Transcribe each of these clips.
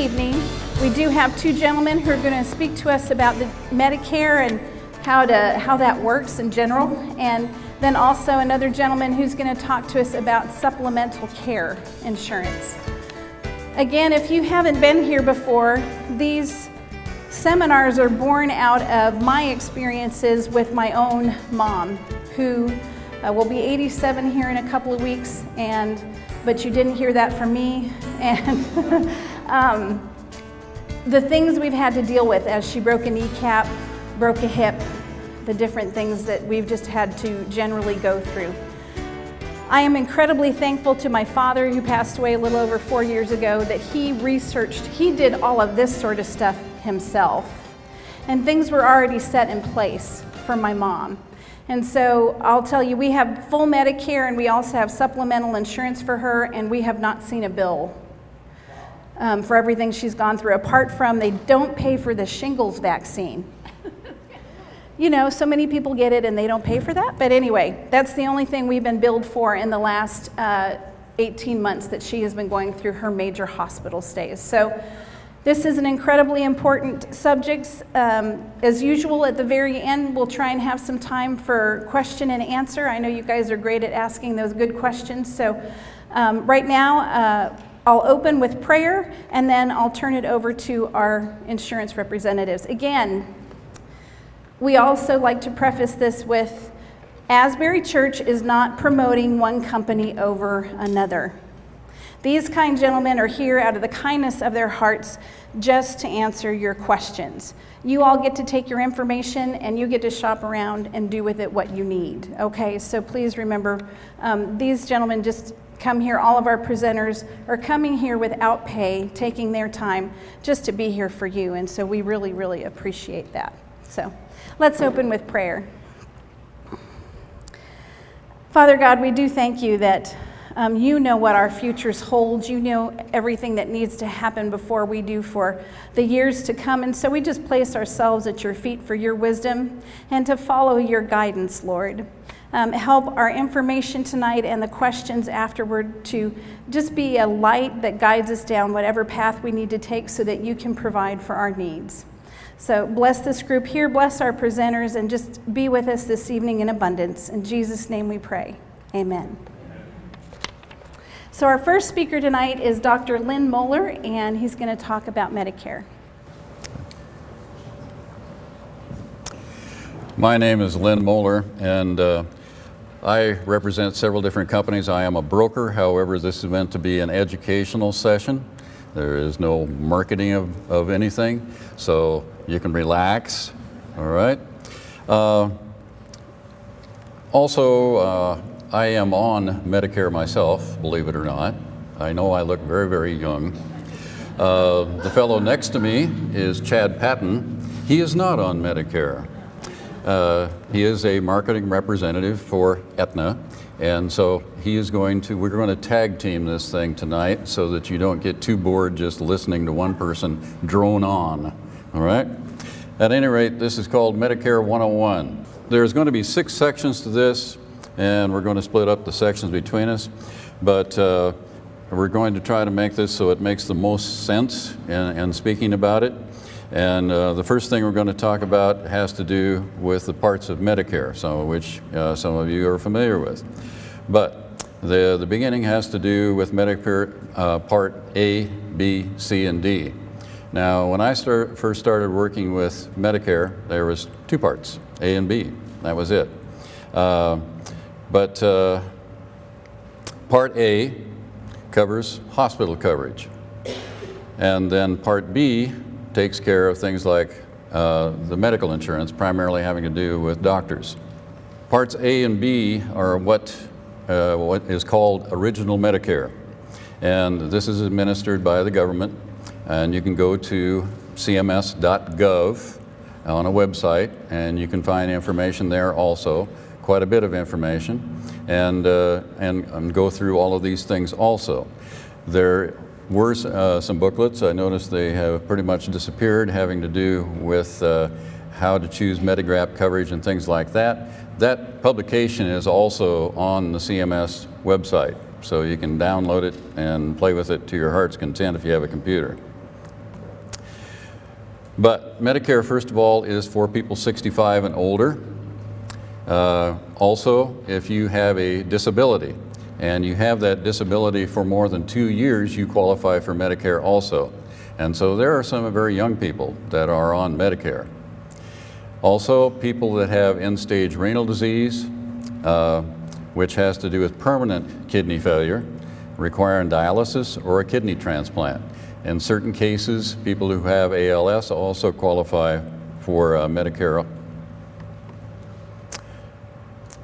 evening. We do have two gentlemen who are going to speak to us about the Medicare and how that works in general, and then also another gentleman who's going to talk to us about supplemental care insurance. Again, if you haven't been here before, these seminars are born out of my experiences with my own mom, who will be 87 here in a couple of weeks, but you didn't hear that from me. And the things we've had to deal with as she broke a kneecap, broke a hip, the different things that we've just had to generally go through. I am incredibly thankful to my father, who passed away a little over 4 years ago, that he did all of this sort of stuff himself. And things were already set in place for my mom. And so I'll tell you, we have full Medicare and we also have supplemental insurance for her, and we have not seen a bill for everything she's gone through, apart from they don't pay for the shingles vaccine. You know, so many people get it and they don't pay for that. But anyway, that's the only thing we've been billed for in the last 18 months that she has been going through her major hospital stays. So this is an incredibly important subject. As usual, at the very end, we'll try and have some time for question and answer. I know you guys are great at asking those good questions. So right now, I'll open with prayer, and then I'll turn it over to our insurance representatives. Again, we also like to preface this with, Asbury Church is not promoting one company over another. These kind gentlemen are here out of the kindness of their hearts just to answer your questions. You all get to take your information and you get to shop around and do with it what you need, okay? So please remember, these gentlemen just come here. All of our presenters are coming here without pay, taking their time just to be here for you, and so we really, really appreciate that. So let's open with prayer. Father God, we do thank you that you know what our futures hold. You know everything that needs to happen before we do for the years to come. And so we just place ourselves at your feet for your wisdom and to follow your guidance, Lord. Help our information tonight and the questions afterward to just be a light that guides us down whatever path we need to take so that you can provide for our needs. So bless this group here, bless our presenters, and just be with us this evening in abundance. In Jesus' name we pray. Amen. So our first speaker tonight is Dr. Lynn Moller, and he's going to talk about Medicare. My name is Lynn Moller, and I represent several different companies. I am a broker. However, this is meant to be an educational session. There is no marketing of anything, so you can relax, all right? Also, I am on Medicare myself, believe it or not. I know I look very, very young. The fellow next to me is Chad Patton. He is not on Medicare. He is a marketing representative for Aetna, and so we're going to tag team this thing tonight so that you don't get too bored just listening to one person drone on, all right? At any rate, this is called Medicare 101. There's going to be 6 sections to this, and we're going to split up the sections between us, but we're going to try to make this so it makes the most sense in speaking about it. And the first thing we're going to talk about has to do with the parts of Medicare, which some of you are familiar with. But the beginning has to do with Medicare Part A, B, C, and D. Now, when I first started working with Medicare, there was 2 parts, A and B. That was it. But Part A covers hospital coverage. And then Part B takes care of things like the medical insurance, primarily having to do with doctors. Parts A and B are what is called Original Medicare. And this is administered by the government. And you can go to cms.gov on a website, and you can find information there also, quite a bit of information, and go through all of these things also. There were some booklets. I noticed they have pretty much disappeared, having to do with how to choose Medigap coverage and things like that. That publication is also on the CMS website, so you can download it and play with it to your heart's content if you have a computer. But Medicare, first of all, is for people 65 and older. Also, if you have a disability, and you have that disability for more than 2 years, you qualify for Medicare also. And so there are some very young people that are on Medicare. Also, people that have end-stage renal disease, which has to do with permanent kidney failure, requiring dialysis or a kidney transplant. In certain cases, people who have ALS also qualify for Medicare.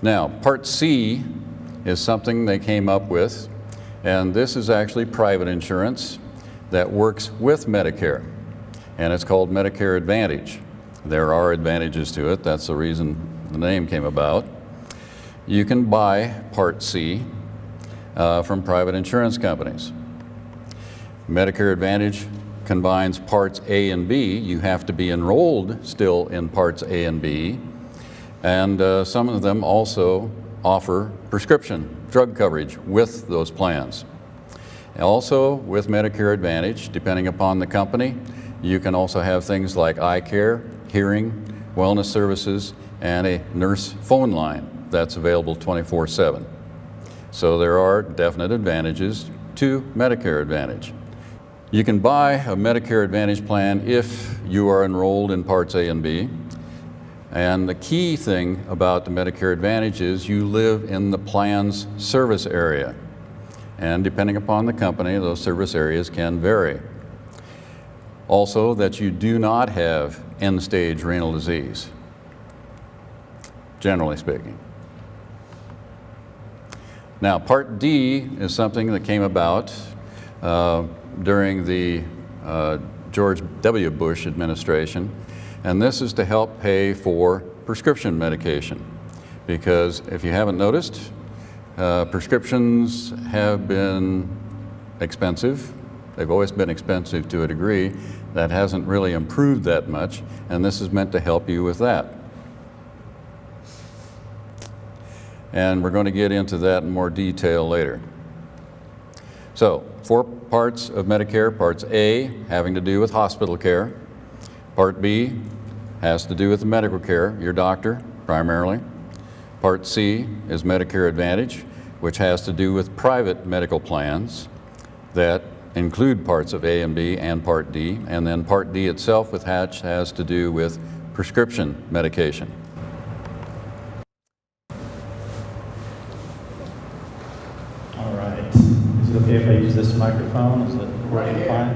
Now, Part C is something they came up with, and this is actually private insurance that works with Medicare, and it's called Medicare Advantage. There are advantages to it. That's the reason the name came about. You can buy Part C from private insurance companies. Medicare Advantage combines Parts A and B. You have to be enrolled still in Parts A and B, and some of them also offer prescription drug coverage with those plans. Also, with Medicare Advantage, depending upon the company, you can also have things like eye care, hearing, wellness services, and a nurse phone line that's available 24/7. So there are definite advantages to Medicare Advantage. You can buy a Medicare Advantage plan if you are enrolled in Parts A and B. And the key thing about the Medicare Advantage is you live in the plan's service area. And depending upon the company, those service areas can vary. Also, that you do not have end-stage renal disease, generally speaking. Now, Part D is something that came about during the George W. Bush administration, and this is to help pay for prescription medication. Because if you haven't noticed, prescriptions have been expensive. They've always been expensive to a degree. That hasn't really improved that much, and this is meant to help you with that. And we're going to get into that in more detail later. So, 4 parts of Medicare. Parts A having to do with hospital care. Part B has to do with the medical care, your doctor primarily. Part C is Medicare Advantage, which has to do with private medical plans that include parts of A and B and Part D. And then Part D itself, which has to do with prescription medication. All right. Is it okay if I use this microphone? Is it working fine?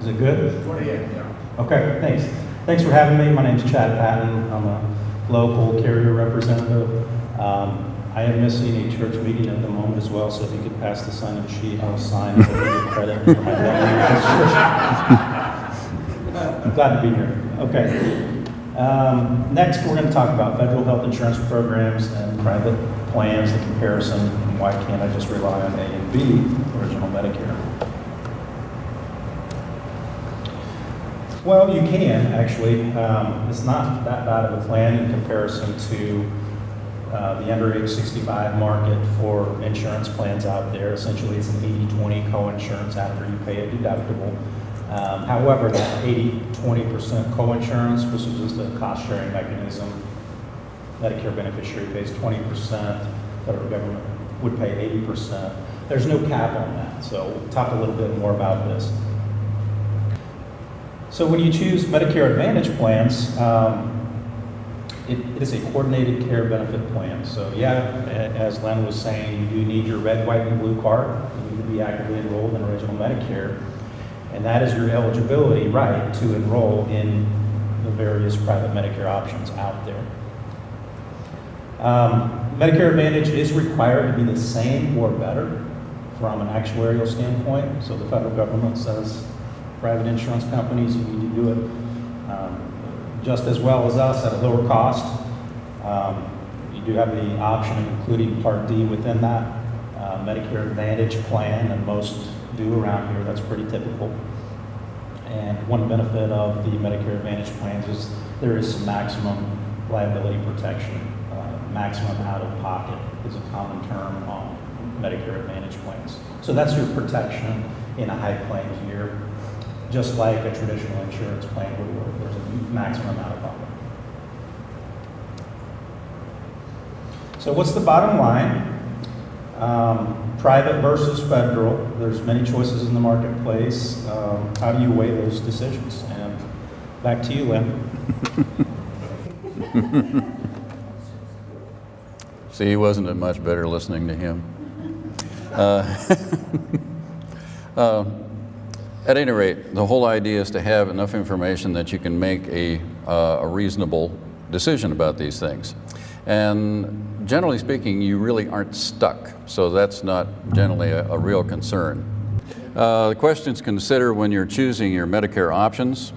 Is it good? 28, yeah. Okay, thanks. Thanks for having me. My name's Chad Patton. I'm a local carrier representative. I am missing a church meeting at the moment as well, so if you could pass the sign-in sheet, I'll sign it. I'll give you credit for my I'm glad to be here. Okay. Next, we're going to talk about federal health insurance programs and private plans, the comparison, and why can't I just rely on A and B, original Medicare. Well, you can, actually. It's not that bad of a plan in comparison to the under age 65 market for insurance plans out there. Essentially, it's an 80-20 co-insurance after you pay a deductible. However, that 80-20% co-insurance, which is just a cost-sharing mechanism, Medicare beneficiary pays 20%, federal government would pay 80%. There's no cap on that, so we'll talk a little bit more about this. So when you choose Medicare Advantage plans, it is a coordinated care benefit plan. So yeah, as Lynn was saying, you do need your red, white, and blue card. You need to be actively enrolled in original Medicare. And that is your eligibility right to enroll in the various private Medicare options out there. Medicare Advantage is required to be the same or better from an actuarial standpoint. So the federal government says private insurance companies, you need to do it just as well as us at a lower cost. You do have the option of including Part D within that Medicare Advantage plan, and most do around here. That's pretty typical. And one benefit of the Medicare Advantage plans is there is some maximum liability protection. Maximum out-of-pocket is a common term on Medicare Advantage plans. So that's your protection in a high claims year. just like a traditional insurance plan would work. There's a maximum out of pocket. So what's the bottom line? Private versus federal. There's many choices in the marketplace. How do you weigh those decisions? And back to you, Lynn. See, he wasn't much better listening to him. At any rate, the whole idea is to have enough information that you can make a reasonable decision about these things. And generally speaking, you really aren't stuck, so that's not generally a real concern. The questions consider when you're choosing your Medicare options.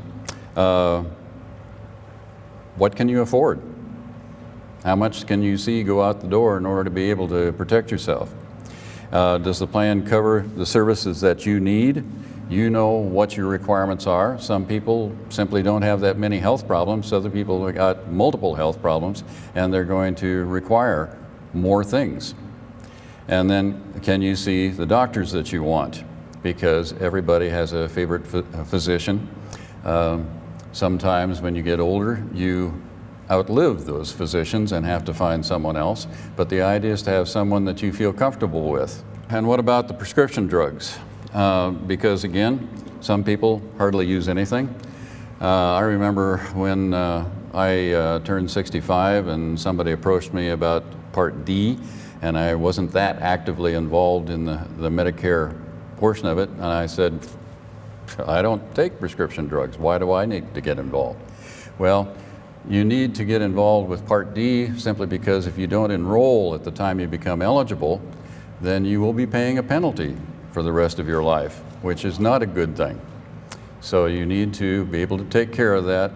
What can you afford? How much can you see go out the door in order to be able to protect yourself? Does the plan cover the services that you need? You know what your requirements are. Some people simply don't have that many health problems. Other people have got multiple health problems, and they're going to require more things. And then can you see the doctors that you want? Because everybody has a favorite physician. Sometimes when you get older, you outlive those physicians and have to find someone else. But the idea is to have someone that you feel comfortable with. And what about the prescription drugs? Because again, some people hardly use anything. I remember when I turned 65 and somebody approached me about Part D, and I wasn't that actively involved in the Medicare portion of it, and I said, I don't take prescription drugs. Why do I need to get involved? Well, you need to get involved with Part D simply because if you don't enroll at the time you become eligible, then you will be paying a penalty for the rest of your life, which is not a good thing. So you need to be able to take care of that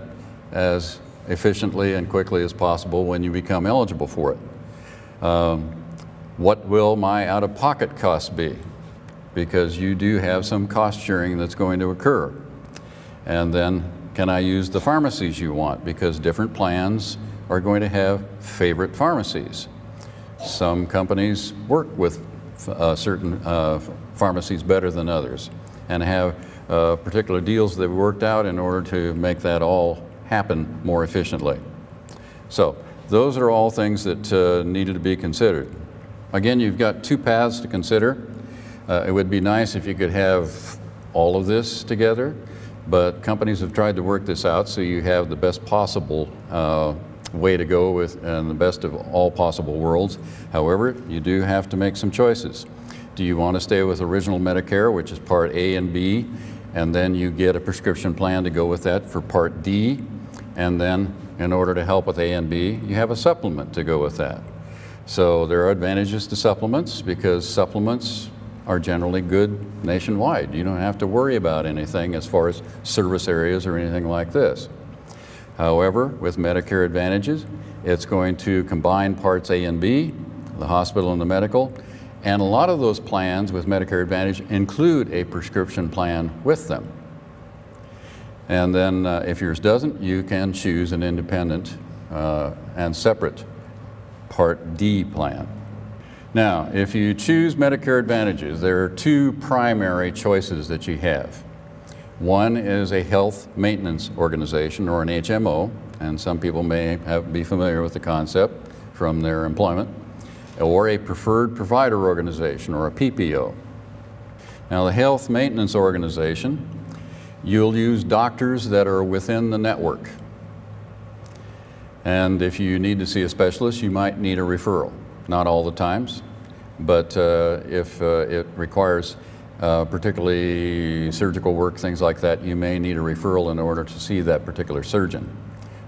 as efficiently and quickly as possible when you become eligible for it. What will my out-of-pocket costs be? Because you do have some cost sharing that's going to occur. And then can I use the pharmacies you want? Because different plans are going to have favorite pharmacies. Some companies work with certain pharmacies better than others and have particular deals that we worked out in order to make that all happen more efficiently. So those are all things that needed to be considered. Again, you've got two paths to consider. It would be nice if you could have all of this together, but companies have tried to work this out so you have the best possible way to go with and the best of all possible worlds. However, you do have to make some choices. Do you want to stay with original Medicare, which is Part A and B, and then you get a prescription plan to go with that for Part D, and then in order to help with A and B, you have a supplement to go with that. So there are advantages to supplements because supplements are generally good nationwide. You don't have to worry about anything as far as service areas or anything like this. However, with Medicare Advantages, it's going to combine Parts A and B, the hospital and the medical, and a lot of those plans with Medicare Advantage include a prescription plan with them. And then if yours doesn't, you can choose an independent and separate Part D plan. Now, if you choose Medicare Advantages, there are two primary choices that you have. One is a health maintenance organization, or an HMO, and some people may be familiar with the concept from their employment, or a preferred provider organization, or a PPO. Now, the health maintenance organization, you'll use doctors that are within the network. And if you need to see a specialist, you might need a referral. Not all the times, but if it requires particularly surgical work, things like that, you may need a referral in order to see that particular surgeon.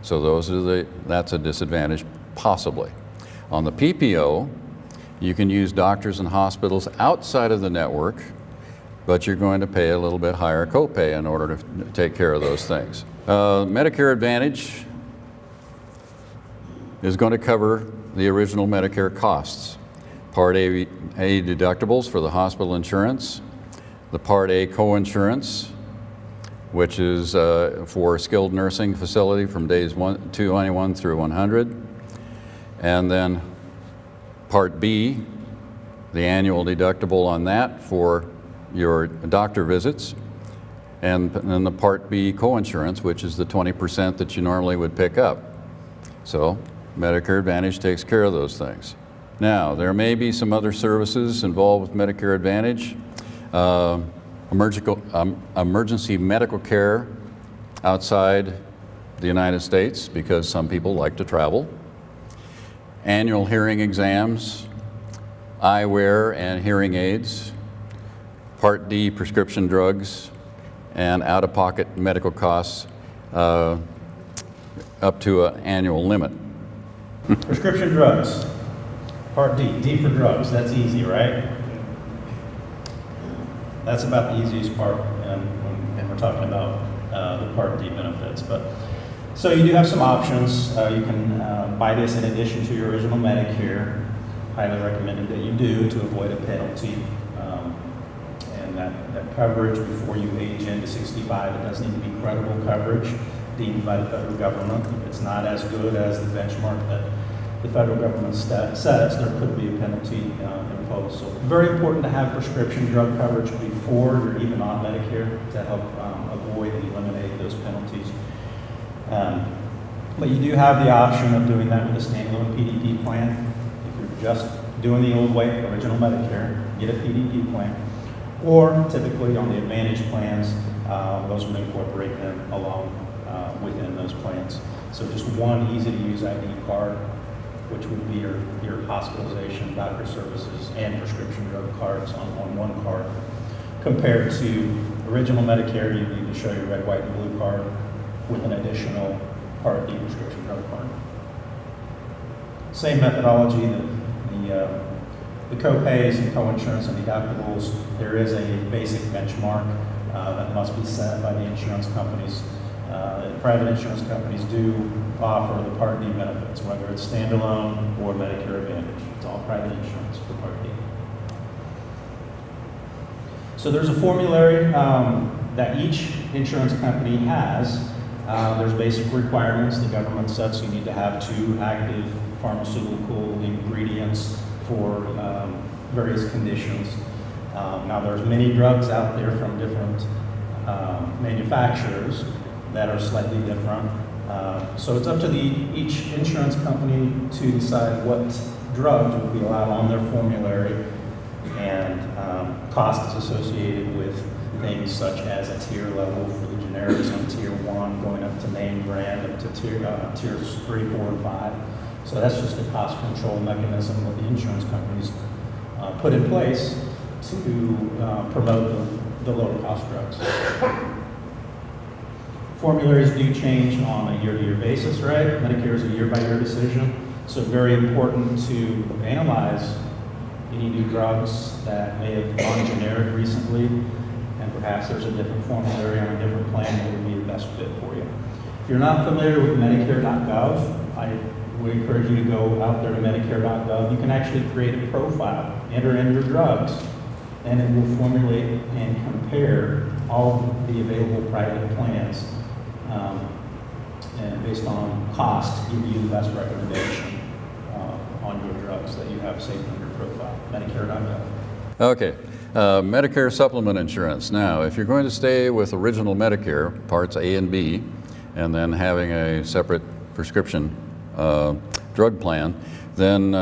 So that's a disadvantage, possibly. On the PPO, you can use doctors and hospitals outside of the network, but you're going to pay a little bit higher copay in order to take care of those things. Medicare Advantage is going to cover the original Medicare costs. Part A deductibles for the hospital insurance, the Part A co-insurance, which is for skilled nursing facility from days 221 through 100, and then Part B, the annual deductible on that for your doctor visits, and then the Part B coinsurance, which is the 20% that you normally would pick up. So Medicare Advantage takes care of those things. Now, there may be some other services involved with Medicare Advantage. Emergency medical care outside the United States, because some people like to travel. Annual hearing exams, eyewear and hearing aids, Part D prescription drugs, and out-of-pocket medical costs up to an annual limit. Prescription drugs, Part D, D for drugs, that's easy, right? That's about the easiest part, and we're talking about the Part D benefits. But so you do have some options. You can buy this in addition to your original Medicare. Highly recommended that you do, to avoid a penalty. And that coverage before you age into 65, it does need to be credible coverage deemed by the federal government. If it's not as good as the benchmark that the federal government sets, there could be a penalty imposed. So very important to have prescription drug coverage before you're even on Medicare to help avoid and eliminate those penalties. But you do have the option of doing that with a standalone PDP plan. If you're just doing the old way, original Medicare, get a PDP plan. Or typically on the Advantage plans, those would incorporate them along within those plans. So just one easy-to-use ID card, which would be your hospitalization, doctor services, and prescription drug cards on one card. Compared to original Medicare, you need to show your red, white, and blue card with an additional Part D prescription drug card. Same methodology, the co-pays and co-insurance and deductibles, there is a basic benchmark that must be set by the insurance companies. Private insurance companies do offer the Part D benefits, whether it's standalone or Medicare Advantage. It's all private insurance for Part D. So there's a formulary that each insurance company has. There's basic requirements the government sets. You need to have 2 active pharmaceutical ingredients for various conditions. Now there's many drugs out there from different manufacturers that are slightly different. So it's up to each insurance company to decide what drugs will be allowed on their formulary, and cost is associated with things such as a tier level for the generics on tier 1, going up to name brand, up to tiers 3, 4, and 5. So that's just a cost control mechanism that the insurance companies put in place to promote the lower cost drugs. Formularies do change on a year-to-year basis, right? Medicare is a year-by-year decision, so very important to analyze any new drugs that may have gone generic recently, and perhaps there's a different formulary on a different plan that would be the best fit for you. If you're not familiar with Medicare.gov, we encourage you to go out there to Medicare.gov. You can actually create a profile, enter in your drugs, and it will formulate and compare all the available private plans, and based on cost, give you the best recommendation on your drugs that you have saved in your profile. Medicare.gov. Okay, Medicare supplement insurance. Now, if you're going to stay with original Medicare, Parts A and B, and then having a separate prescription drug plan, then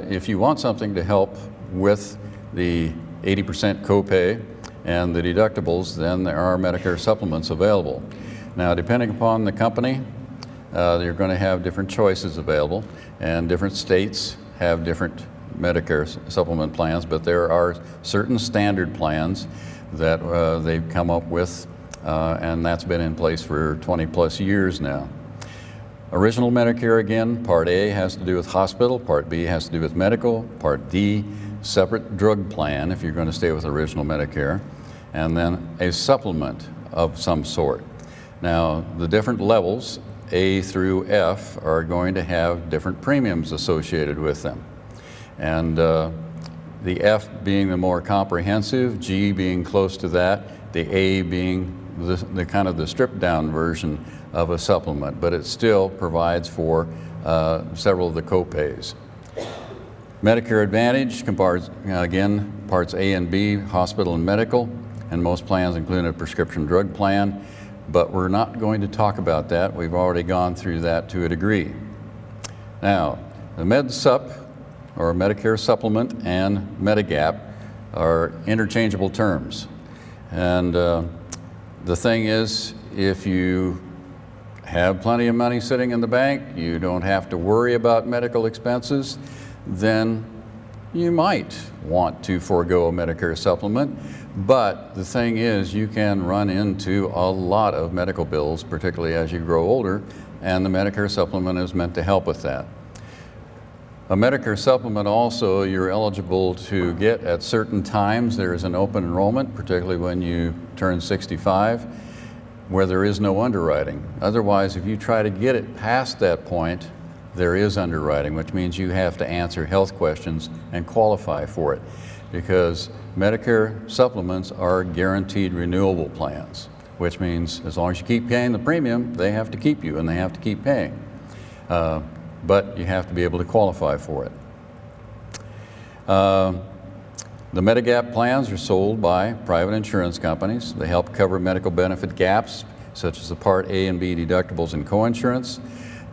if you want something to help with the 80% copay and the deductibles, then there are Medicare supplements available. Now, depending upon the company, you're going to have different choices available, and different states have different Medicare supplement plans, but there are certain standard plans that they've come up with, and that's been in place for 20 plus years now. Original Medicare, again, Part A has to do with hospital, Part B has to do with medical, Part D, separate drug plan if you're going to stay with original Medicare, and then a supplement of some sort. Now, the different levels, A through F, are going to have different premiums associated with them. And the F being the more comprehensive, G being close to that, the A being the kind of the stripped down version of a supplement, but it still provides for several of the copays. Medicare Advantage, again, Parts A and B, hospital and medical, and most plans include a prescription drug plan, but we're not going to talk about that. We've already gone through that to a degree. Now, the MedSup, or Medicare Supplement, and Medigap are interchangeable terms. And the thing is, if you have plenty of money sitting in the bank, you don't have to worry about medical expenses, then you might want to forego a Medicare supplement. But the thing is, you can run into a lot of medical bills, particularly as you grow older, and the Medicare supplement is meant to help with that. A Medicare supplement also you're eligible to get at certain times. There is an open enrollment, particularly when you turn 65, where there is no underwriting. Otherwise, if you try to get it past that point, there is underwriting, which means you have to answer health questions and qualify for it, because Medicare supplements are guaranteed renewable plans, which means as long as you keep paying the premium, they have to keep you and they have to keep paying. But you have to be able to qualify for it. The Medigap plans are sold by private insurance companies. They help cover medical benefit gaps, such as the Part A and B deductibles and coinsurance.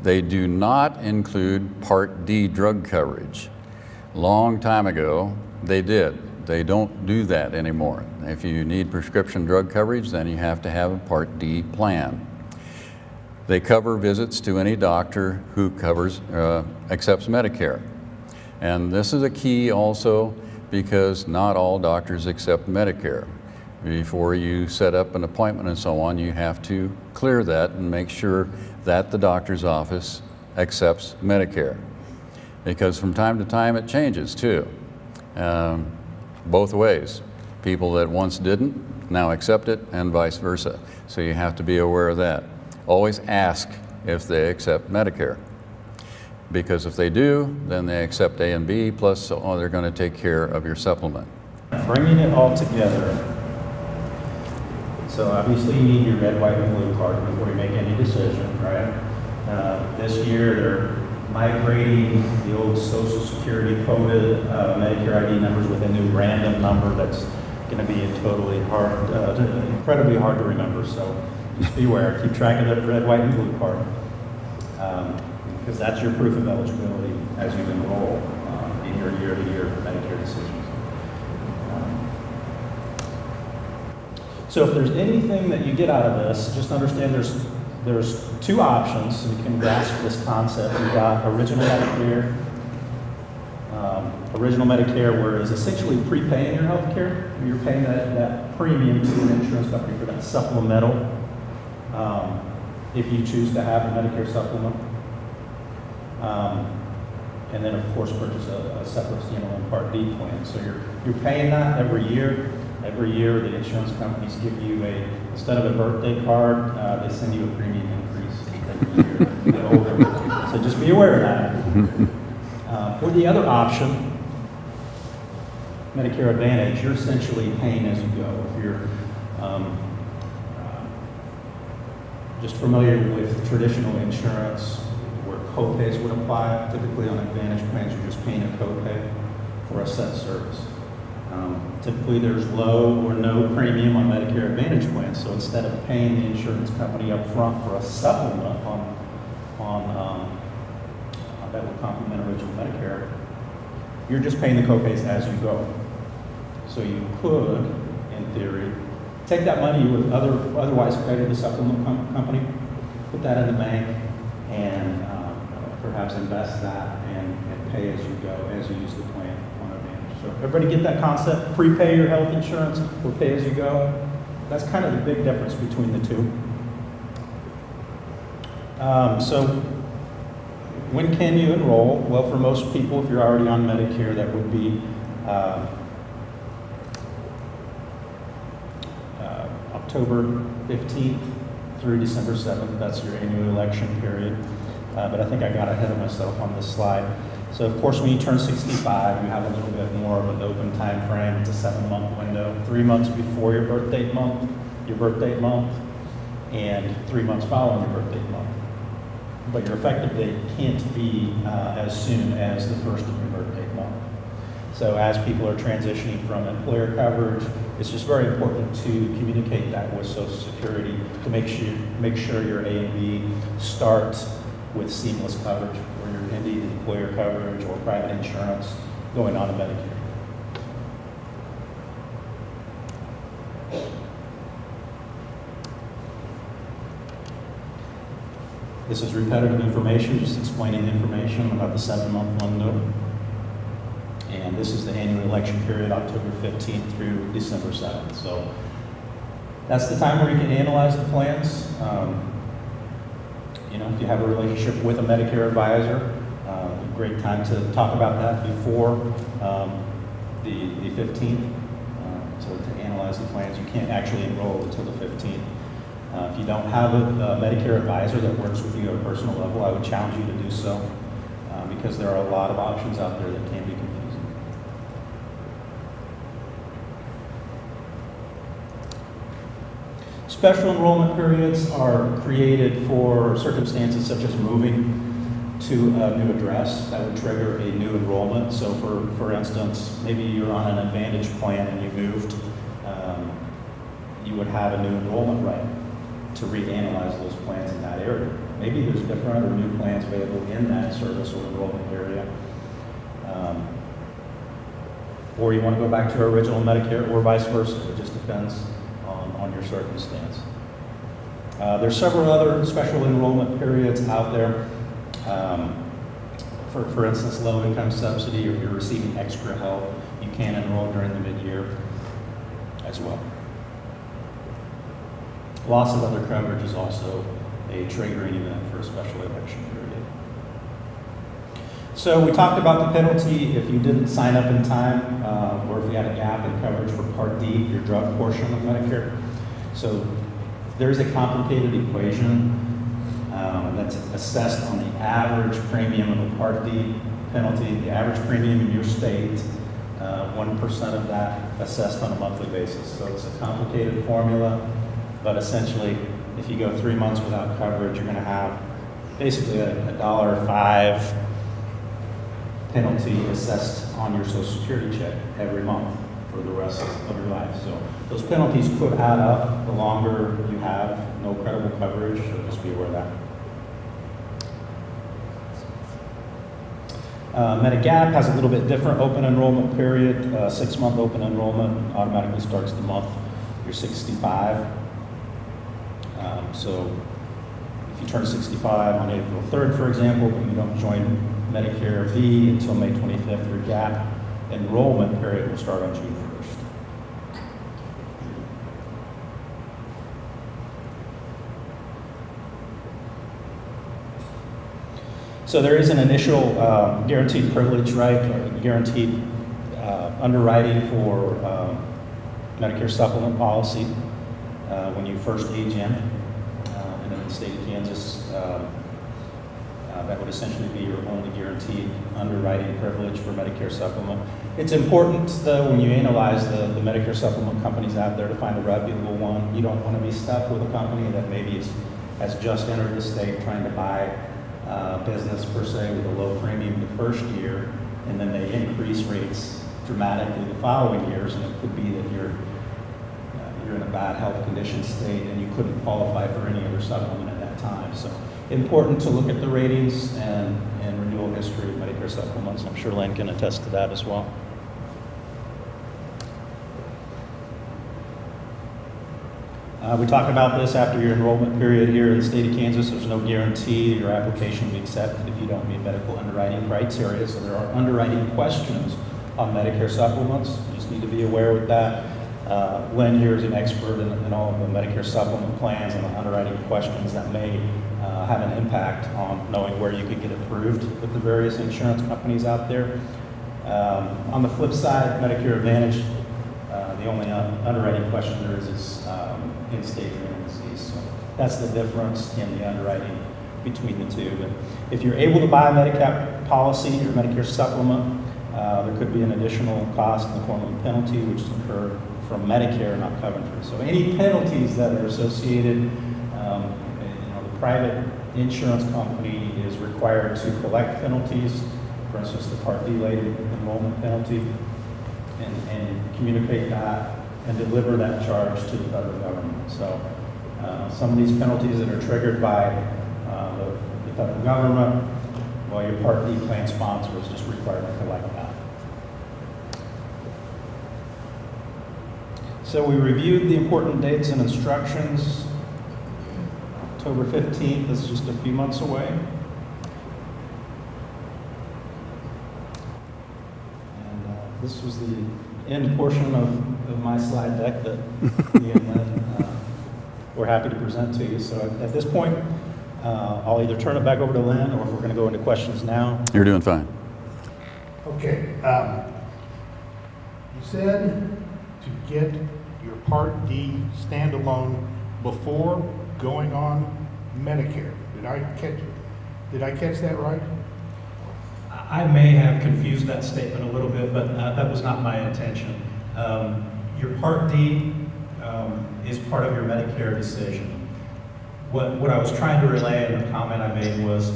They do not include Part D drug coverage. Long time ago, they did. They don't do that anymore. If you need prescription drug coverage, then you have to have a Part D plan. They cover visits to any doctor who accepts Medicare. And this is a key also, because not all doctors accept Medicare. Before you set up an appointment and so on, you have to clear that and make sure that the doctor's office accepts Medicare. Because from time to time it changes too, both ways. People that once didn't now accept it, and vice versa. So you have to be aware of that. Always ask if they accept Medicare. Because if they do, then they accept A and B, plus they're going to take care of your supplement. Bringing it all together, so obviously you need your red, white, and blue card before you make any decision, right? This year they're migrating the old Social Security coded Medicare ID numbers with a new random number that's going to be incredibly hard to remember. So just be aware, keep track of that red, white, and blue card. Because that's your proof of eligibility as you enroll in your year-to-year Medicare decisions. So if there's anything that you get out of this, just understand there's two options, so you can grasp this concept. We've got original Medicare. Original Medicare, where it's essentially prepaying your health care. You're paying that premium to an insurance company for that supplemental, if you choose to have a Medicare supplement. And then, of course, purchase a separate standalone Part D plan. So you're paying that every year. Every year, the insurance companies give you instead of a birthday card, they send you a premium increase every year. You get older. So just be aware of that. For the other option, Medicare Advantage, you're essentially paying as you go. If you're just familiar with traditional insurance, co-pays would apply. Typically on Advantage plans, you're just paying a co-pay for a set service. Typically there's low or no premium on Medicare Advantage plans, so instead of paying the insurance company up front for a supplement that would complement original Medicare, you're just paying the co-pays as you go. So you could, in theory, take that money you would otherwise pay to the supplement company, put that in the bank, and perhaps invest that and pay as you go, as you use the plan on Advantage. So everybody get that concept? Prepay your health insurance or pay as you go? That's kind of the big difference between the two. So when can you enroll? Well, for most people, if you're already on Medicare, that would be October 15th through December 7th. That's your annual election period. But I think I got ahead of myself on this slide. So of course, when you turn 65, you have a little bit more of an open time frame. It's a 7-month window, 3 months before your birth date month, and 3 months following your birth date month. But your effective date can't be as soon as the first of your birth date month. So as people are transitioning from employer coverage, it's just very important to communicate that with Social Security to make sure your A and B start with seamless coverage, where you're indeed employer coverage or private insurance going on to Medicare. This is repetitive information, just explaining the information about the 7-month window. And this is the annual election period, October 15th through December 7th. So that's the time where you can analyze the plans. If you have a relationship with a Medicare advisor, great time to talk about that before the 15th. So to analyze the plans, you can't actually enroll until the 15th. If you don't have a Medicare advisor that works with you at a personal level, I would challenge you to do so because there are a lot of options out there that can be confusing. Special enrollment periods are created for circumstances such as moving to a new address. That would trigger a new enrollment. So for instance, maybe you're on an Advantage plan and you moved, you would have a new enrollment right to reanalyze those plans in that area. Maybe there's different or new plans available in that service or enrollment area. Or you want to go back to original Medicare or vice versa. It just depends on your circumstance. There's several other special enrollment periods out there. For instance, low income subsidy, or if you're receiving extra help, you can enroll during the mid-year as well. Loss of other coverage is also a triggering event for a special election period. So we talked about the penalty if you didn't sign up in time, or if you had a gap in coverage for Part D, your drug portion of Medicare. So there's a complicated equation that's assessed on the average premium of the Part D penalty, the average premium in your state, 1% of that assessed on a monthly basis. So it's a complicated formula. But essentially, if you go 3 months without coverage, you're going to have basically a $1.05 penalty assessed on your Social Security check every month for the rest of your life. So those penalties could add up the longer you have no credible coverage, so just be aware of that. Medigap has a little bit different open enrollment period. 6-month open enrollment automatically starts the month you're 65. So if you turn 65 on April 3rd, for example, but you don't join Medicare B until May 25th, your gap enrollment period will start on June 1st. So there is an initial guaranteed privilege, right, or guaranteed underwriting for Medicare supplement policy when you first age in. And in the state of Kansas, that would essentially be your only guaranteed underwriting privilege for Medicare supplement. It's important, though, when you analyze the Medicare supplement companies out there to find a reputable one. You don't want to be stuck with a company that maybe has just entered the state trying to buy business, per se, with a low premium the first year, and then they increase rates dramatically the following years, and it could be that you're in a bad health condition state and you couldn't qualify for any other supplement at that time. So important to look at the ratings and renewal history of Medicare supplements. I'm sure Lynn can attest to that as well. We talked about this after your enrollment period here in the state of Kansas. There's no guarantee your application will be accepted if you don't meet medical underwriting criteria. So there are underwriting questions on Medicare supplements. You just need to be aware with that. Lynn here is an expert in all of the Medicare supplement plans and the underwriting questions that may have an impact on knowing where you could get approved with the various insurance companies out there. On the flip side, Medicare Advantage, the only underwriting question there is in-state renal disease. So that's the difference in the underwriting between the two. But if you're able to buy a Medicare policy or Medicare supplement, there could be an additional cost in the form of a penalty, which is incurred from Medicare, not Coventry. So any penalties that are associated, the private insurance company is required to collect penalties for instance, the Part D late enrollment penalty, and communicate that and deliver that charge to the federal government. So some of these penalties that are triggered by the federal government, well, your Part D plan sponsor is just required to collect that. So we reviewed the important dates and instructions. October 15th is just a few months away. And this was the end portion of my slide deck that me and Lynn were happy to present to you. So at this point, I'll either turn it back over to Lynn, or if we're going to go into questions now. You're doing fine. Okay. You said to get your Part D standalone before going on Medicare. Did I catch that right? I may have confused that statement a little bit, but that was not my intention. Your Part D is part of your Medicare decision. What I was trying to relay in the comment I made was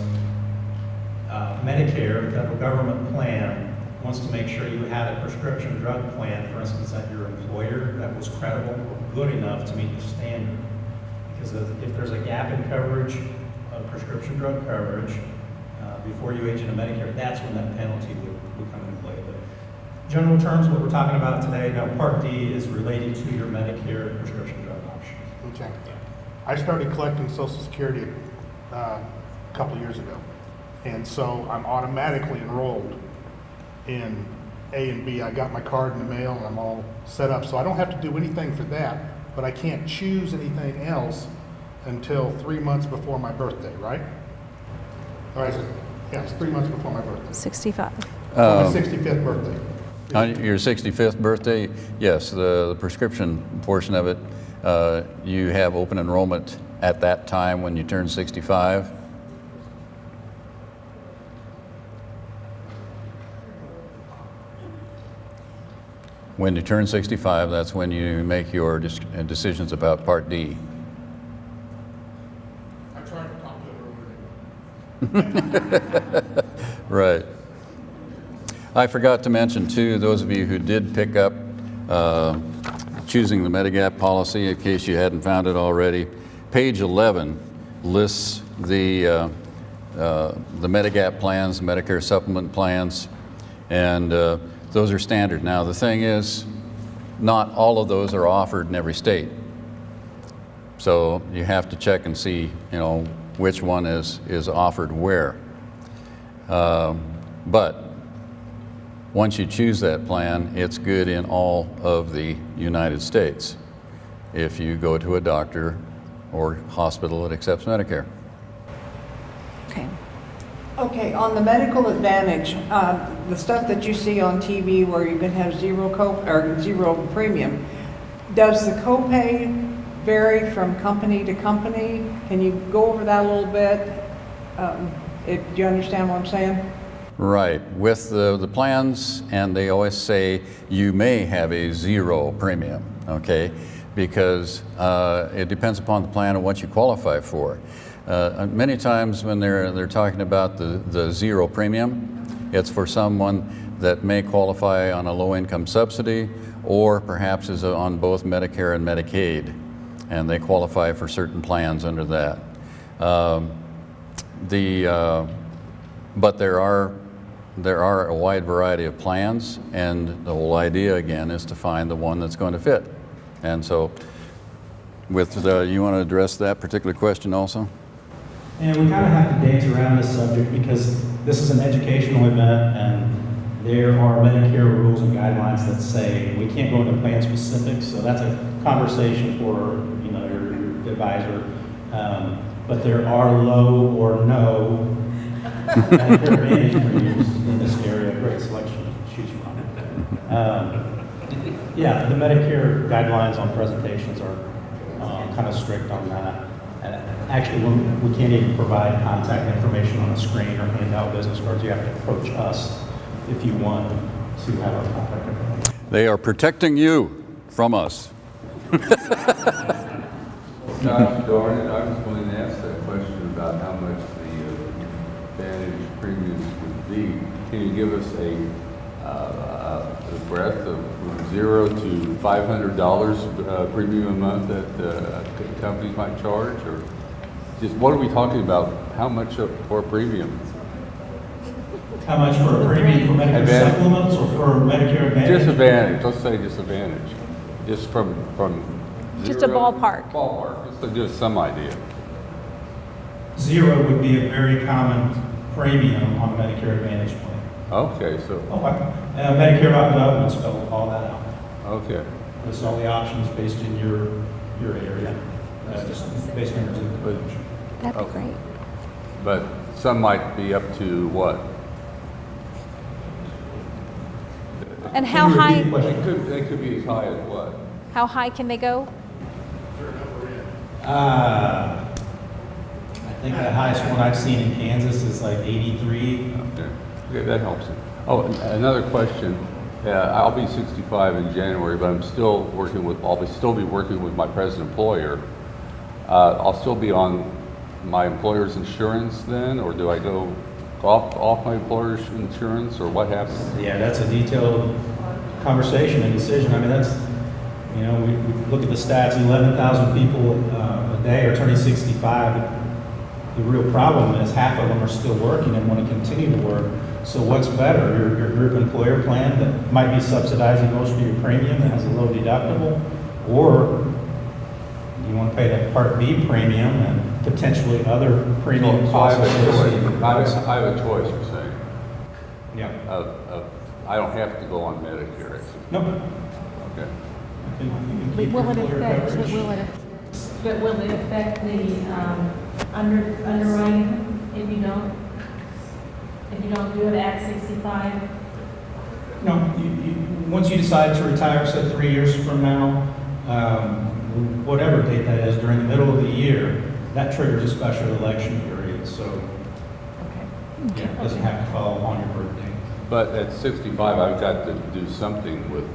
Medicare, the federal government plan, wants to make sure you had a prescription drug plan, for instance, at your employer that was credible or good enough to meet the standard. Because if there's a gap in coverage, of prescription drug coverage, before you age into Medicare, that's when that penalty would come into play. But general terms, what we're talking about today, now Part D is related to your Medicare prescription drug option. Okay. I started collecting Social Security a couple of years ago. And so I'm automatically enrolled in A and B. I got my card in the mail and I'm all set up. So I don't have to do anything for that, but I can't choose anything else until 3 months before my birthday, right? All right. Yeah, it's 3 months before my birthday. 65. My 65th birthday. On your 65th birthday, yes, the prescription portion of it, you have open enrollment at that time when you turn 65. When you turn 65, that's when you make your decisions about Part D. I'm trying to talk to her. Right. I forgot to mention too, those of you who did pick up choosing the Medigap policy, in case you hadn't found it already, page 11 lists the Medigap plans, Medicare supplement plans, and those are standard. Now the thing is, not all of those are offered in every state. So you have to check and see, which one is offered where. But once you choose that plan, it's good in all of the United States if you go to a doctor or hospital that accepts Medicare. Okay. Okay, on the medical advantage, the stuff that you see on TV where you can have zero premium, does the copay vary from company to company? Can you go over that a little bit? Do you understand what I'm saying? Right, with the plans, and they always say you may have a zero premium, okay? Because it depends upon the plan and what you qualify for. Many times when they're talking about the zero premium, it's for someone that may qualify on a low-income subsidy or perhaps is on both Medicare and Medicaid, and they qualify for certain plans under that. But there are a wide variety of plans, and the whole idea again is to find the one that's going to fit. And so, you want to address that particular question also? And we kind of have to dance around this subject because this is an educational event, and there are Medicare rules and guidelines that say we can't go into plan specifics. So that's a conversation for your advisor. But there are low or no Medicare Advantage premiums in this area. Great selection to choose from. Yeah, the Medicare guidelines on presentations are kind of strict on that. And actually, we can't even provide contact information on the screen or hand out business cards. You have to approach us if you want to have our contact information. They are protecting you from us. Gosh darn it, I was going to ask that question about how much the Advantage premiums would be. Can you give us a breadth of $0 to $500 premium a month that companies might charge, or just what are we talking about? How much for a premium? How much for a premium for Medicare Advantage. supplements or for Medicare Advantage? Disadvantage. Let's say disadvantage. Just from Just a zero- ballpark. Ballpark. Just to give us some idea. 0 would be a very common premium on a Medicare Advantage plan. Okay, so Medicare Optum would spell all that out. okay. List all the options based in your area, just based on your zip code. That'd be Okay. great. But some might be up to what? And how Can you repeat high, the question? They could be as high as what? how high can they go? I think the highest one I've seen in Kansas is like 83. Okay, that helps. Oh, another question. I'll be 65 in January, but I'm still working with. Still be working with my present employer. I'll still be on my employer's insurance then, or do I go off my employer's insurance, or what happens? Yeah, that's a detailed conversation and decision. I mean, that's, we look at the stats, 11,000 people a day are turning 65. The real problem is half of them are still working and want to continue to work. So what's better, your group employer plan that might be subsidizing most of your premium and has a low deductible, or you want to pay that Part B premium and potentially other premium So I have costs a associated with choice. this? I have a choice, you're saying. Yeah. I don't have to go on Medicare. Nope. Okay. But will it affect the underwriting if you don't do it at 65? No, once you decide to retire, say 3 years from now, whatever date that is, during the middle of the year, that triggers a special election period, so yeah, it doesn't have to fall on your birthday. But at 65, I've got to do something with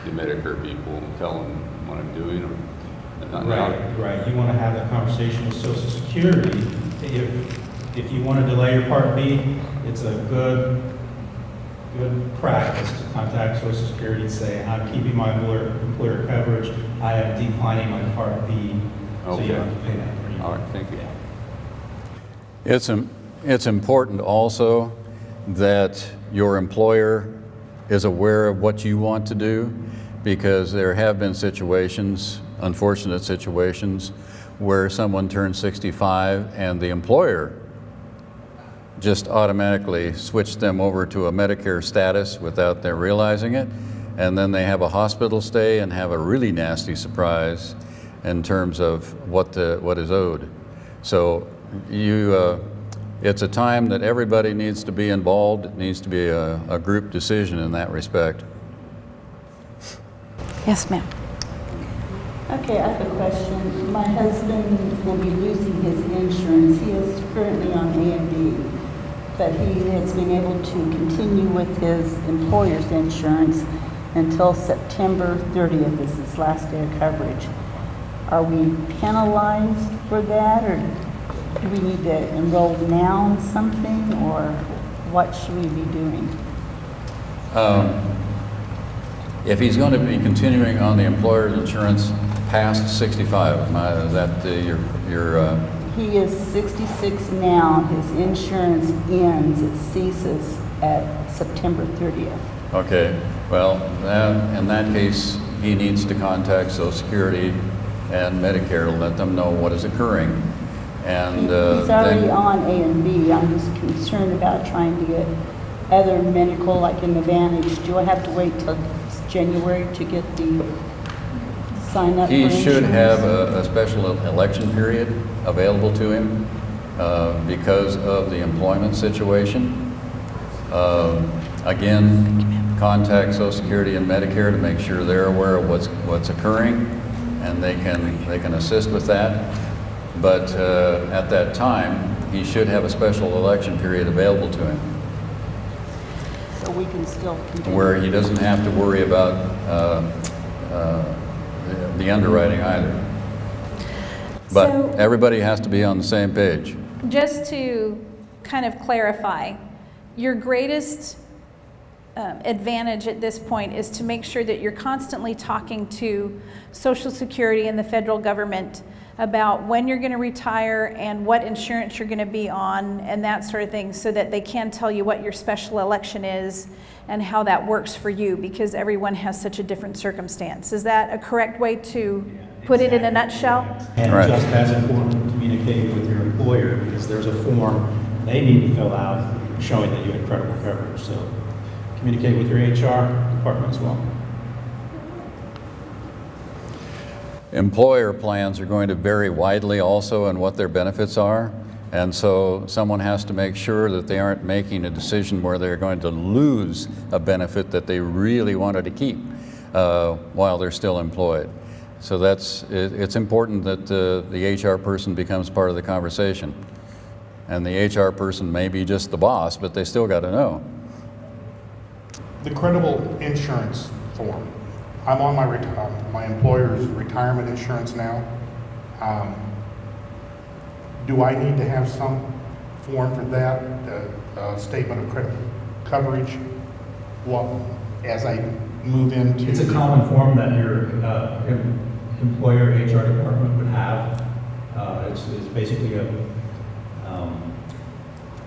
the Medicare people and tell them what I'm doing, or not now. Right. You want to have that conversation with Social Security. If you want to delay your Part B, it's a good practice to contact Social Security and say, I'm keeping my employer coverage, I am declining my Part B, so you don't have to pay that premium. All right, thank you. It's important also that your employer is aware of what you want to do, because there have been situations, unfortunate situations, where someone turns 65 and the employer just automatically switched them over to a Medicare status without them realizing it, and then they have a hospital stay and have a really nasty surprise in terms of what is owed. So it's a time that everybody needs to be involved. It needs to be a group decision in that respect. Yes, ma'am. Okay, I have a question. My husband will be losing his insurance. He is currently on A&B, but he has been able to continue with his employer's insurance until September 30th is his last day of coverage. Are we penalized for that, or do we need to enroll now in something, or what should we be doing? If he's going to be continuing on the employer's insurance past 65, is that your He is 66 now. His insurance ends, it ceases at September 30th. okay? Well, in that case, he needs to contact Social Security and Medicare to let them know what is occurring. And He's already then, on A&B. I'm just concerned about trying to get other medical, like an Advantage. Do I have to wait till January to get the sign up for he insurance? should have a special election period available to him because of the employment situation. Again, contact Social Security and Medicare to make sure they're aware of what's occurring, and they can assist with that. But at that time, he should have a special election period available to him, So we can still continue. where he doesn't have to worry about the underwriting either. But So- everybody has to be on the same page. Just to kind of clarify, Your greatest advantage at this point is to make sure that you're constantly talking to Social Security and the federal government about when you're going to retire and what insurance you're going to be on and that sort of thing, so that they can tell you what your special election is and how that works for you, because everyone has such a different circumstance. Is that a correct way to put it in a nutshell? And Right. just as important, communicating with your employer, because there's a form they need to fill out showing that you had credible coverage. So communicate with your HR department as well. Employer plans are going to vary widely also in what their benefits are, and so someone has to make sure that they aren't making a decision where they're going to lose a benefit that they really wanted to keep while they're still employed. So it's important that the HR person becomes part of the conversation. And the HR person may be just the boss, but they still got to know. The credible insurance form. I'm on my employer's retirement insurance now. Do I need to have some form for that, statement of credible coverage? As I move into? It's a common form that your employer HR department would have. It's basically a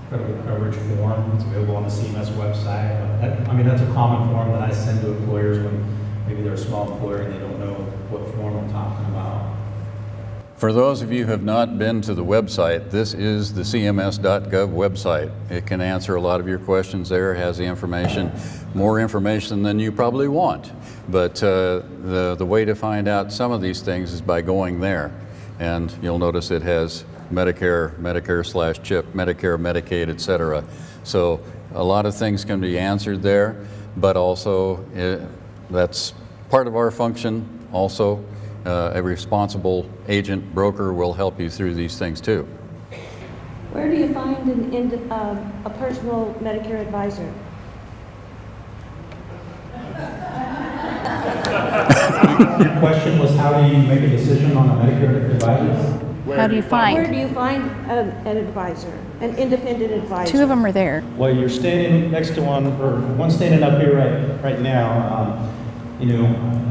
credible coverage form. It's available on the CMS website. That's a common form that I send to employers when maybe they're a small employer and they don't know what form I'm talking about. For those of you who have not been to the website, this is the cms.gov website. It can answer a lot of your questions there, has the information, more information than you probably want. But the way to find out some of these things is by going there. And you'll notice it has Medicare, Medicare/CHIP, Medicare, Medicaid, etc. So a lot of things can be answered there, but also that's part of our function also. A responsible agent, broker will help you through these things too. Where do you find a personal Medicare advisor? Your question was, how do you make a decision on a Medicare advisor? How do you Where do find? you find an advisor, an independent advisor? Two of them are there. Well, you're standing next to one, or one standing up here right now.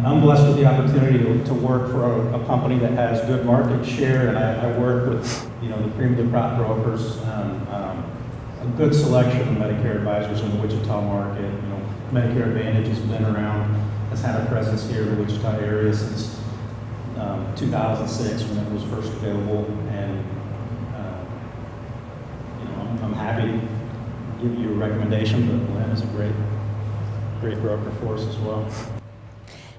I'm blessed with the opportunity to work for a company that has good market share, and I work with, the premium prop brokers, a good selection of Medicare advisors in the Wichita market. Medicare Advantage has been around, has had a presence here in the Wichita area since 2006 when it was first available, and I'm happy to give you a recommendation, but Lynn is a great broker for us as well.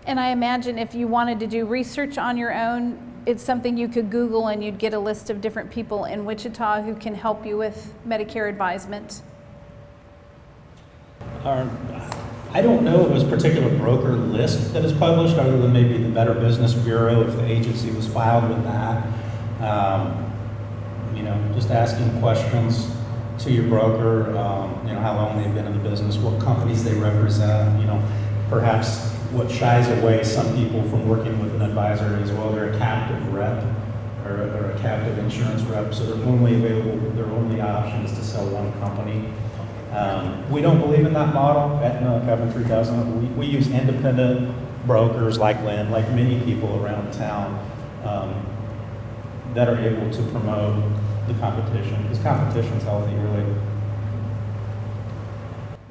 And I imagine if you wanted to do research on your own, it's something you could Google and you'd get a list of different people in Wichita who can help you with Medicare advisement. I don't know of a particular broker list that is published, other than maybe the Better Business Bureau if the agency was filed with that. Just asking questions to your broker, how long they've been in the business, what companies they represent, perhaps what shies away some people from working with an advisor as well. They're a captive rep or a captive insurance rep, so their only option is to sell one company. We don't believe in that model. Aetna, Coventry doesn't. We use independent brokers like Lynn, like many people around town, that are able to promote the competition, because competition's healthy, really.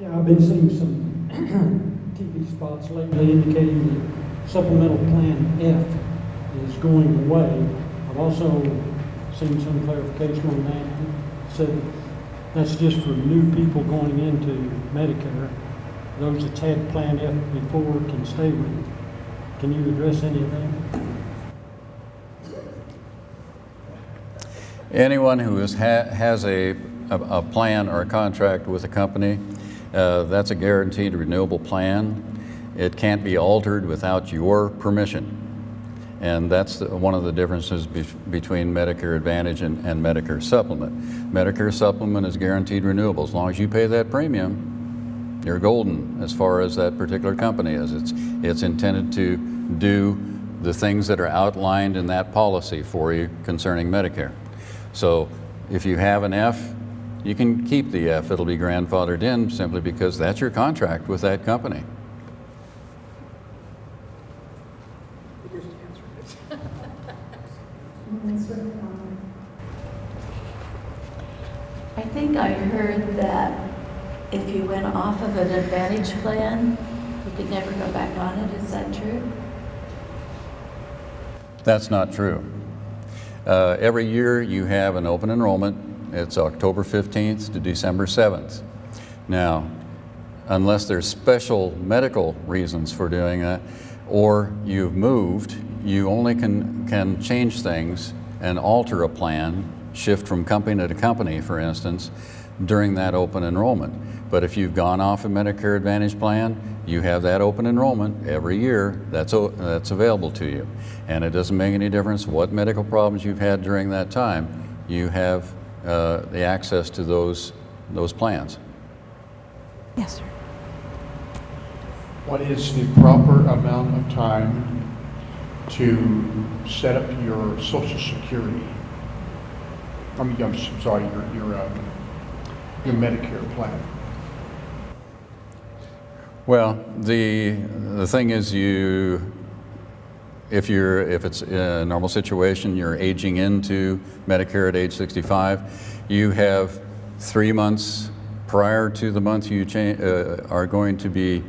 Yeah, I've been seeing some TV spots lately indicating that Supplemental Plan F is going away. I've also seen some clarification on that. Said that's just for new people going into Medicare. Those that's had Plan F before can stay with it. Can you address any of that? Anyone who has a plan or a contract with a company, that's a guaranteed renewable plan. It can't be altered without your permission. And that's one of the differences between Medicare Advantage and Medicare Supplement. Medicare Supplement is guaranteed renewable. As long as you pay that premium, you're golden as far as that particular company is. It's intended to do the things that are outlined in that policy for you concerning Medicare. So if you have an F, you can keep the F. It'll be grandfathered in simply because that's your contract with that company. I think I heard that if you went off of an Advantage plan, you could never go back on it. Is that true? That's not true. Every year you have an open enrollment. It's October 15th to December 7th. Now, unless there's special medical reasons for doing that, or you've moved, you only can change things and alter a plan, shift from company to company, for instance, during that open enrollment. But if you've gone off a Medicare Advantage plan, you have that open enrollment every year that's available to you. And it doesn't make any difference what medical problems you've had during that time, you have the access to those plans. Yes, sir. What is the proper amount of time to set up your Social Security? I'm sorry, your Medicare plan. Well, the thing is, if it's a normal situation, you're aging into Medicare at age 65, you have 3 months prior to the month you are going to be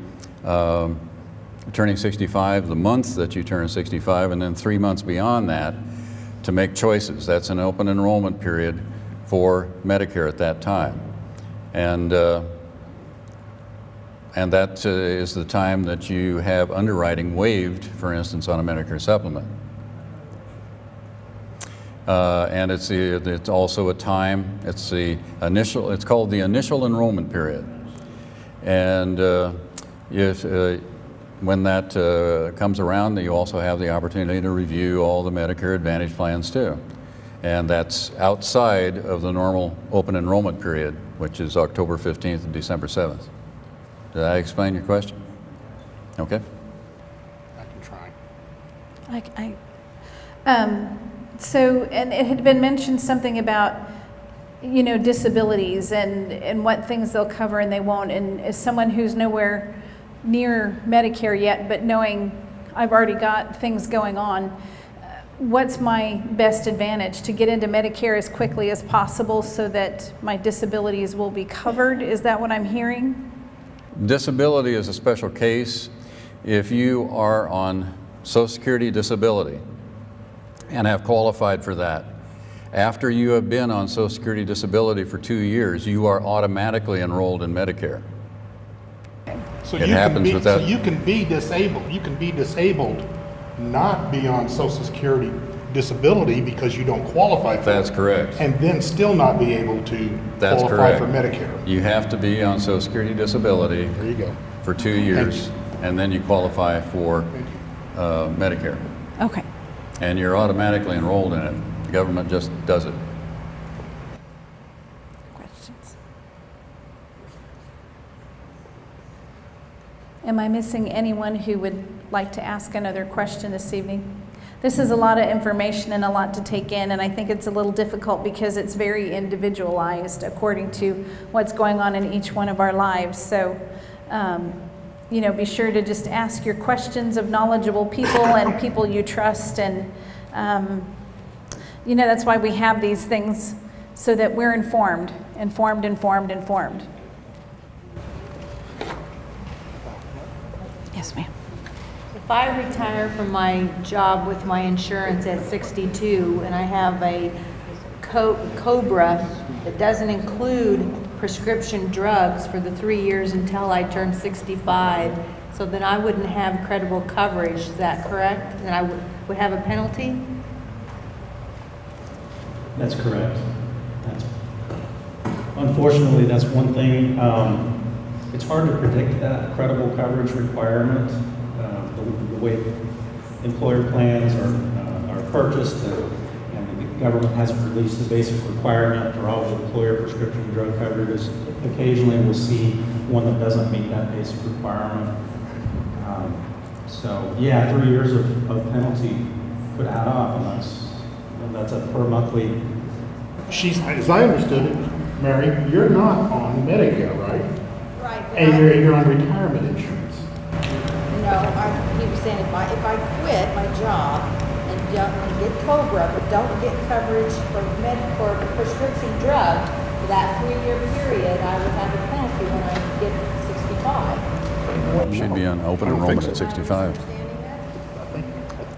turning 65, the month that you turn 65, and then 3 months beyond that to make choices. That's an open enrollment period for Medicare at that time. And that is the time that you have underwriting waived, for instance, on a Medicare supplement. And it's also a time, it's called the initial enrollment period. And when that comes around, you also have the opportunity to review all the Medicare Advantage plans too. And that's outside of the normal open enrollment period, which is October 15th and December 7th. Did I explain your question? Okay. I can try. So, and it had been mentioned something about, disabilities and what things they'll cover and they won't. And as someone who's nowhere near Medicare yet, but knowing I've already got things going on, what's my best advantage? To get into Medicare as quickly as possible so that my disabilities will be covered? Is that what I'm hearing? Disability is a special case. If you are on Social Security disability and have qualified for that, after you have been on Social Security disability for 2 years, you are automatically enrolled in Medicare. So It happens with that. So you can be disabled. You can be disabled, not be on Social Security disability because you don't qualify for That's it. correct. And then still not be able to That's qualify correct. for Medicare. You have to be on Social Security disability There you go. for 2 years, and then you qualify for Medicare. Okay. And you're automatically enrolled in it. The government just does it. Questions? Am I missing anyone who would like to ask another question this evening? This is a lot of information and a lot to take in, and I think it's a little difficult because it's very individualized according to what's going on in each one of our lives. So, be sure to just ask your questions of knowledgeable people and people you trust, and that's why we have these things, so that we're informed. Yes, ma'am. If I retire from my job with my insurance at 62 and I have a COBRA that doesn't include prescription drugs for the 3 years until I turn 65, so then I wouldn't have credible coverage, is that correct? And I would have a penalty? That's correct. Unfortunately, that's one thing. It's hard to predict that credible coverage requirement. The way employer plans are purchased, and the government hasn't released the basic requirement for all employer prescription drug coverages. Occasionally, we'll see one that doesn't meet that basic requirement. So, yeah, 3 years of penalty could add up, and that's a per monthly. As I understood it, Mary, you're not on Medicare, right? Right. And you're on retirement insurance. He was saying if I quit my job and get COBRA, but don't get coverage for prescription drugs for that 3-year period, I would have a penalty when I get 65. Should be on open enrollment at 65.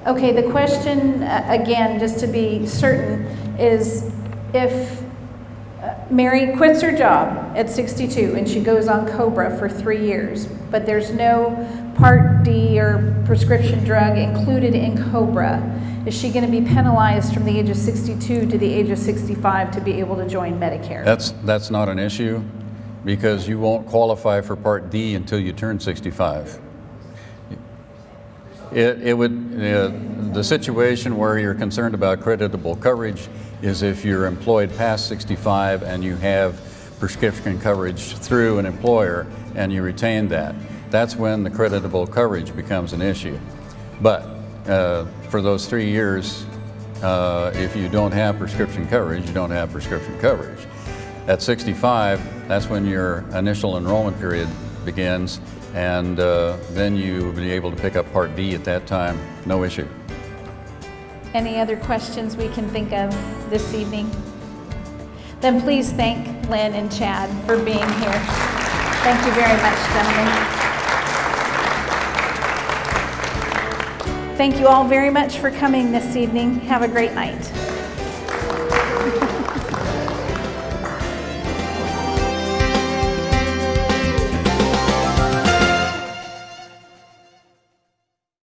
Okay, the question, again, just to be certain, is if Mary quits her job at 62 and she goes on COBRA for 3 years, but there's no Part D or prescription drug included in COBRA, is she going to be penalized from the age of 62 to the age of 65 to be able to join Medicare? That's not an issue because you won't qualify for Part D until you turn 65. The situation where you're concerned about creditable coverage is if you're employed past 65 and you have prescription coverage through an employer and you retain that. That's when the creditable coverage becomes an issue. But for those 3 years, if you don't have prescription coverage, you don't have prescription coverage. At 65, that's when your initial enrollment period begins, and then you will be able to pick up Part D at that time, no issue. Any other questions we can think of this evening? Then please thank Lynn and Chad for being here. Thank you very much, gentlemen. Thank you all very much for coming this evening. Have a great night.